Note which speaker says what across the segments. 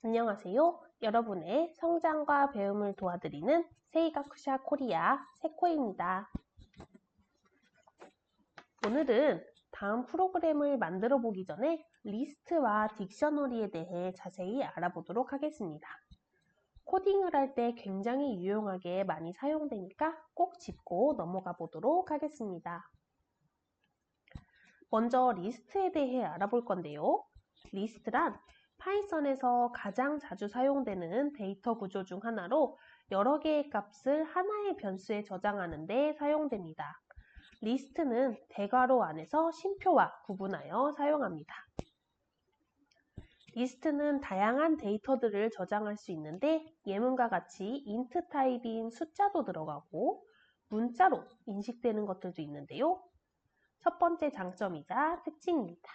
Speaker 1: 안녕하세요. 여러분의 성장과 배움을 도와드리는 세이가쿠샤 코리아 세코입니다. 오늘은 다음 프로그램을 만들어 보기 전에 리스트와 딕셔너리에 대해 자세히 알아보도록 하겠습니다. 코딩을 할 때 굉장히 유용하게 많이 사용되니까 꼭 짚고 넘어가 보도록 하겠습니다. 먼저 리스트에 대해 알아볼 건데요. 리스트란 파이썬에서 가장 자주 사용되는 데이터 구조 중 하나로 여러 개의 값을 하나의 변수에 저장하는 데 사용됩니다. 리스트는 대괄호 안에서 쉼표와 구분하여 사용합니다. 리스트는 다양한 데이터들을 저장할 수 있는데 예문과 같이 int 타입인 숫자도 들어가고 문자로 인식되는 것들도 있는데요. 첫 번째 장점이자 특징입니다.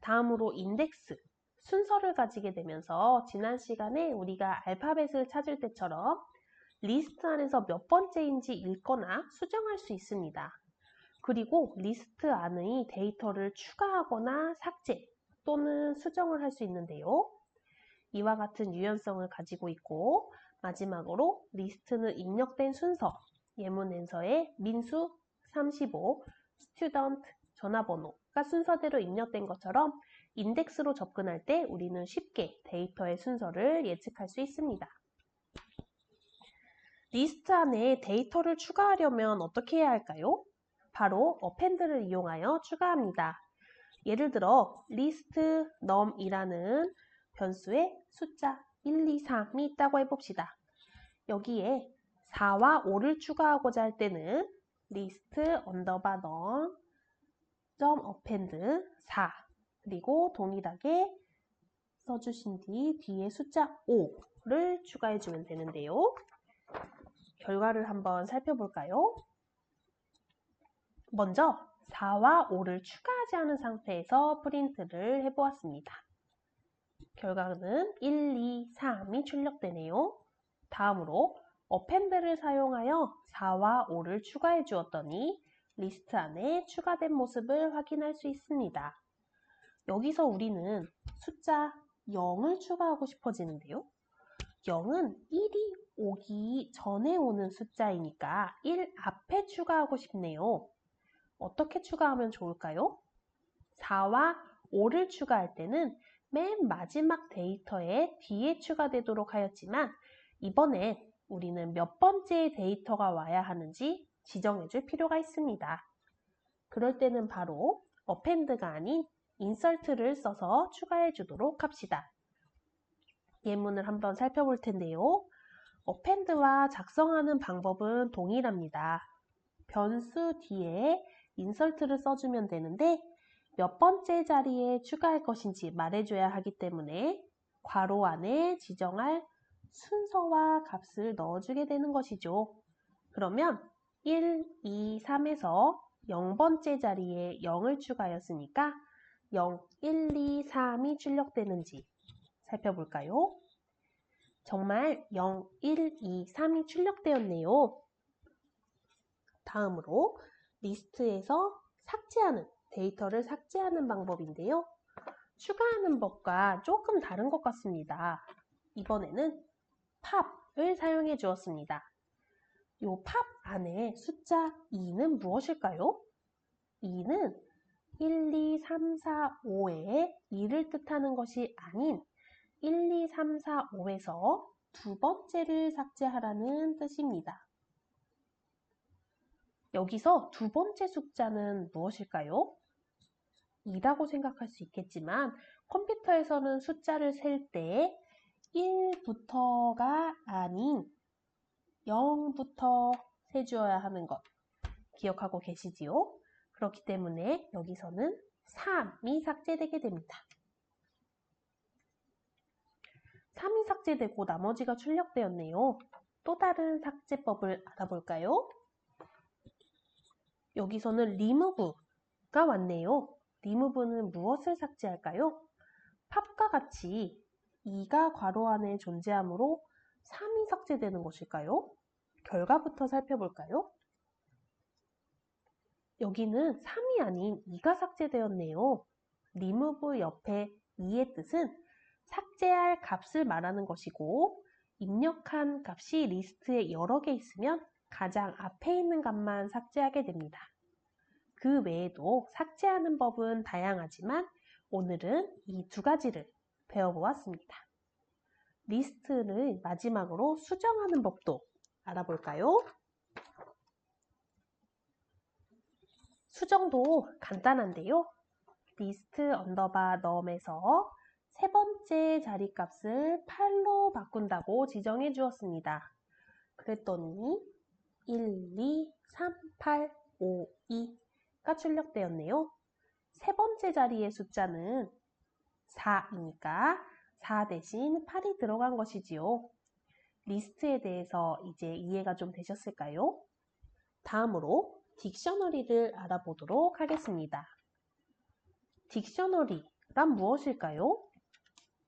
Speaker 1: 다음으로 인덱스, 순서를 가지게 되면서 지난 시간에 우리가 알파벳을 찾을 때처럼 리스트 안에서 몇 번째인지 읽거나 수정할 수 있습니다. 그리고 리스트 안의 데이터를 추가하거나 삭제 또는 수정을 할 수 있는데요. 이와 같은 유연성을 가지고 있고 마지막으로 리스트는 입력된 순서, 예문에서의 민수 35, 스튜던트, 전화번호가 순서대로 입력된 것처럼 인덱스로 접근할 때 우리는 쉽게 데이터의 순서를 예측할 수 있습니다. 리스트 안에 데이터를 추가하려면 어떻게 해야 할까요? 바로 어펜드를 이용하여 추가합니다. 예를 들어 list num이라는 변수에 숫자 1, 2, 3이 있다고 해봅시다. 여기에 4와 5를 추가하고자 할 때는 list underbar num append 4 그리고 동일하게 써주신 뒤 뒤에 숫자 5를 추가해주면 되는데요. 결과를 한번 살펴볼까요? 먼저 4와 5를 추가하지 않은 상태에서 프린트를 해보았습니다. 결과는 1, 2, 3이 출력되네요. 다음으로 append를 사용하여 4와 5를 추가해 주었더니 리스트 안에 추가된 모습을 확인할 수 있습니다. 여기서 우리는 숫자 0을 추가하고 싶어지는데요. 0은 1이 오기 전에 오는 숫자이니까 1 앞에 추가하고 싶네요. 어떻게 추가하면 좋을까요? 4와 5를 추가할 때는 맨 마지막 데이터에 뒤에 추가되도록 하였지만 이번엔 우리는 몇 번째의 데이터가 와야 하는지 지정해 줄 필요가 있습니다. 그럴 때는 바로 append가 아닌 insert를 써서 추가해 주도록 합시다. 예문을 한번 살펴볼 텐데요. append와 작성하는 방법은 동일합니다. 변수 뒤에 insert를 써주면 되는데 몇 번째 자리에 추가할 것인지 말해줘야 하기 때문에 괄호 안에 지정할 순서와 값을 넣어주게 되는 것이죠. 그러면 1, 2, 3에서 0번째 자리에 0을 추가하였으니까 0, 1, 2, 3이 출력되는지 살펴볼까요? 정말 0, 1, 2, 3이 출력되었네요. 다음으로 리스트에서 삭제하는 데이터를 삭제하는 방법인데요. 추가하는 법과 조금 다른 것 같습니다. 이번에는 pop을 사용해 주었습니다. 이 pop 안에 숫자 2는 무엇일까요? 2는 1, 2, 3, 4, 5에 2를 뜻하는 것이 아닌 1, 2, 3, 4, 5에서 두 번째를 삭제하라는 뜻입니다. 여기서 두 번째 숫자는 무엇일까요? 2라고 생각할 수 있겠지만 컴퓨터에서는 숫자를 셀 때 1부터가 아닌 0부터 세주어야 하는 것 기억하고 계시지요? 그렇기 때문에 여기서는 3이 삭제되게 됩니다. 3이 삭제되고 나머지가 출력되었네요. 또 다른 삭제법을 알아볼까요? 여기서는 remove가 왔네요. remove는 무엇을 삭제할까요? pop과 같이 2가 괄호 안에 존재하므로 3이 삭제되는 것일까요? 결과부터 살펴볼까요? 여기는 3이 아닌 2가 삭제되었네요. remove 옆에 2의 뜻은 삭제할 값을 말하는 것이고 입력한 값이 리스트에 여러 개 있으면 가장 앞에 있는 값만 삭제하게 됩니다. 그 외에도 삭제하는 법은 다양하지만 오늘은 이 두 가지를 배워보았습니다. 리스트를 마지막으로 수정하는 법도 알아볼까요? 수정도 간단한데요. 리스트 언더바 num에서 세 번째 자리 값을 8로 바꾼다고 지정해 주었습니다. 그랬더니 1, 2, 3, 8, 5, 2가 출력되었네요. 세 번째 자리의 숫자는 4이니까 4 대신 8이 들어간 것이지요. 리스트에 대해서 이제 이해가 좀 되셨을까요? 다음으로 딕셔너리를 알아보도록 하겠습니다. 딕셔너리란 무엇일까요?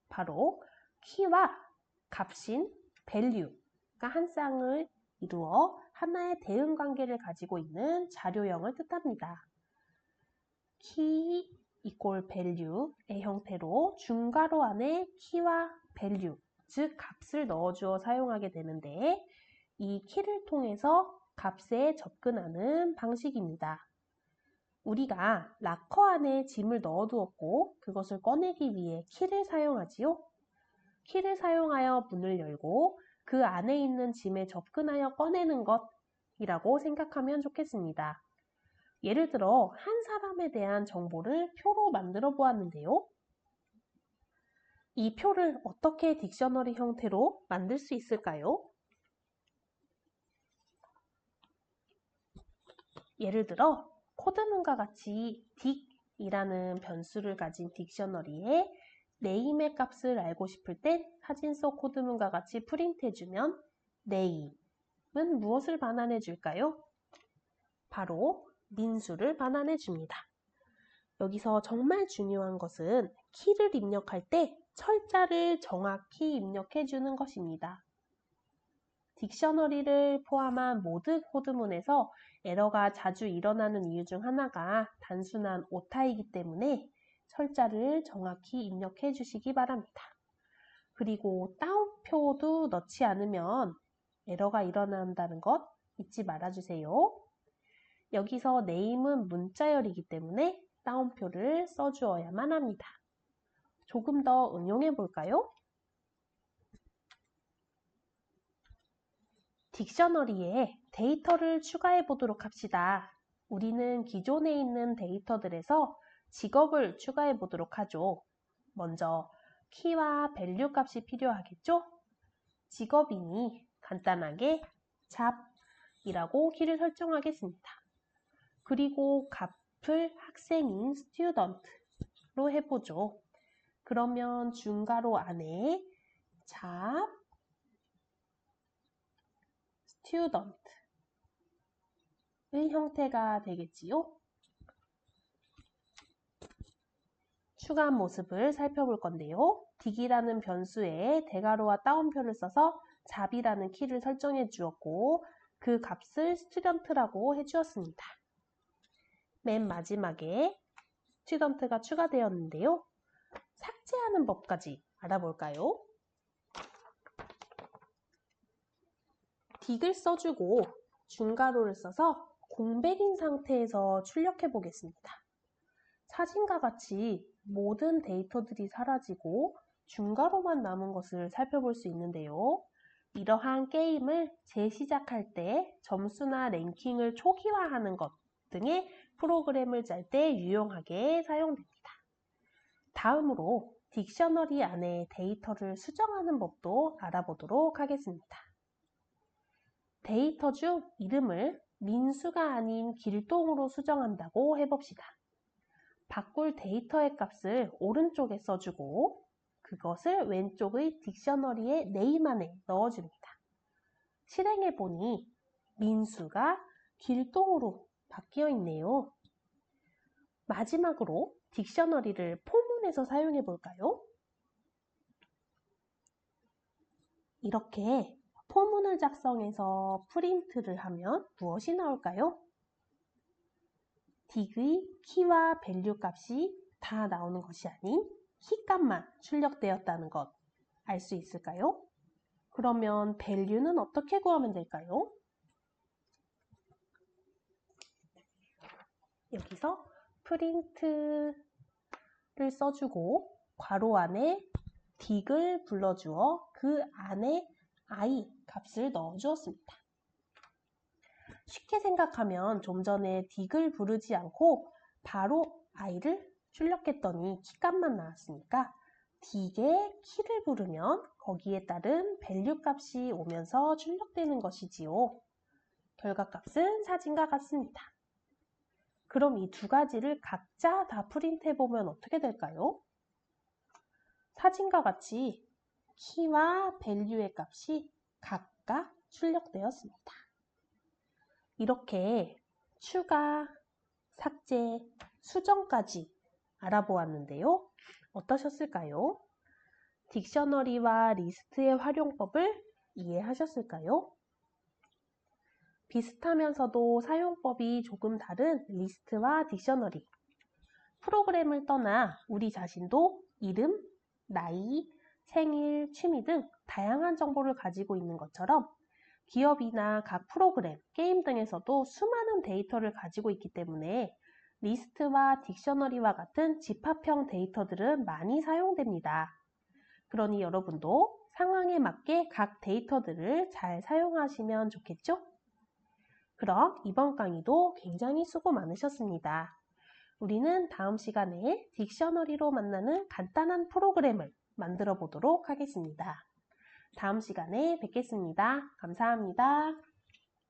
Speaker 1: 바로 키와 값인 value가 한 쌍을 이루어 하나의 대응 관계를 가지고 있는 자료형을 뜻합니다. key equal value의 형태로 중괄호 안에 키와 value, 즉 값을 넣어주어 사용하게 되는데 이 키를 통해서 값에 접근하는 방식입니다. 우리가 락커 안에 짐을 넣어두었고 그것을 꺼내기 위해 키를 사용하지요. 키를 사용하여 문을 열고 그 안에 있는 짐에 접근하여 꺼내는 것이라고 생각하면 좋겠습니다. 예를 들어 한 사람에 대한 정보를 표로 만들어 보았는데요. 이 표를 어떻게 딕셔너리 형태로 만들 수 있을까요? 예를 들어 코드문과 같이 딕이라는 변수를 가진 딕셔너리에 name의 값을 알고 싶을 땐 사진 속 코드문과 같이 프린트해주면 name은 무엇을 반환해 줄까요? 바로 민수를 반환해 줍니다. 여기서 정말 중요한 것은 키를 입력할 때 철자를 정확히 입력해 주는 것입니다. 딕셔너리를 포함한 모든 코드문에서 에러가 자주 일어나는 이유 중 하나가 단순한 오타이기 때문에 철자를 정확히 입력해 주시기 바랍니다. 그리고 따옴표도 넣지 않으면 에러가 일어난다는 것 잊지 말아주세요. 여기서 name은 문자열이기 때문에 따옴표를 써주어야만 합니다. 조금 더 응용해 볼까요? 딕셔너리에 데이터를 추가해 보도록 합시다. 우리는 기존에 있는 데이터들에서 직업을 추가해 보도록 하죠. 먼저 키와 밸류 값이 필요하겠죠? 직업이니 간단하게 잡이라고 키를 설정하겠습니다. 그리고 값을 학생인 student로 해보죠. 그러면 중괄호 안에 잡 student의 형태가 되겠지요. 추가한 모습을 살펴볼 건데요. 딕이라는 변수에 대괄호와 따옴표를 써서 잡이라는 키를 설정해 주었고 그 값을 student라고 해주었습니다. 맨 마지막에 student가 추가되었는데요. 삭제하는 법까지 알아볼까요? 딕을 써주고 중괄호를 써서 공백인 상태에서 출력해 보겠습니다. 사진과 같이 모든 데이터들이 사라지고 중괄호만 남은 것을 살펴볼 수 있는데요. 이러한 게임을 재시작할 때 점수나 랭킹을 초기화하는 것 등의 프로그램을 짤 때 유용하게 사용됩니다. 다음으로 딕셔너리 안에 데이터를 수정하는 법도 알아보도록 하겠습니다. 데이터 중 이름을 민수가 아닌 길동으로 수정한다고 해봅시다. 바꿀 데이터의 값을 오른쪽에 써주고 그것을 왼쪽의 딕셔너리의 name 안에 넣어줍니다. 실행해 보니 민수가 길동으로 바뀌어 있네요. 마지막으로 딕셔너리를 포문에서 사용해 볼까요? 이렇게 포문을 작성해서 프린트를 하면 무엇이 나올까요? 딕의 키와 밸류 값이 다 나오는 것이 아닌 키값만 출력되었다는 것 알 수 있을까요? 그러면 value는 어떻게 구하면 될까요? 여기서 print를 써주고 괄호 안에 dig을 불러주어 그 안에 i 값을 넣어주었습니다. 쉽게 생각하면 좀 전에 dig을 부르지 않고 바로 i를 출력했더니 키값만 나왔으니까 dig의 키를 부르면 거기에 따른 value 값이 오면서 출력되는 것이지요. 결과값은 사진과 같습니다. 그럼 이 두 가지를 각자 다 프린트해보면 어떻게 될까요? 사진과 같이 키와 value의 값이 각각 출력되었습니다. 이렇게 추가, 삭제, 수정까지 알아보았는데요. 어떠셨을까요? 딕셔너리와 리스트의 활용법을 이해하셨을까요? 비슷하면서도 사용법이 조금 다른 리스트와 딕셔너리. 프로그램을 떠나 우리 자신도 이름, 나이, 생일, 취미 등 다양한 정보를 가지고 있는 것처럼 기업이나 각 프로그램, 게임 등에서도 수많은 데이터를 가지고 있기 때문에 리스트와 딕셔너리와 같은 집합형 데이터들은 많이 사용됩니다. 그러니 여러분도 상황에 맞게 각 데이터들을 잘 사용하시면 좋겠죠? 그럼 이번 강의도 굉장히 수고 많으셨습니다. 우리는 다음 시간에 딕셔너리로 만나는 간단한 프로그램을 만들어 보도록 하겠습니다. 다음 시간에 뵙겠습니다. 감사합니다.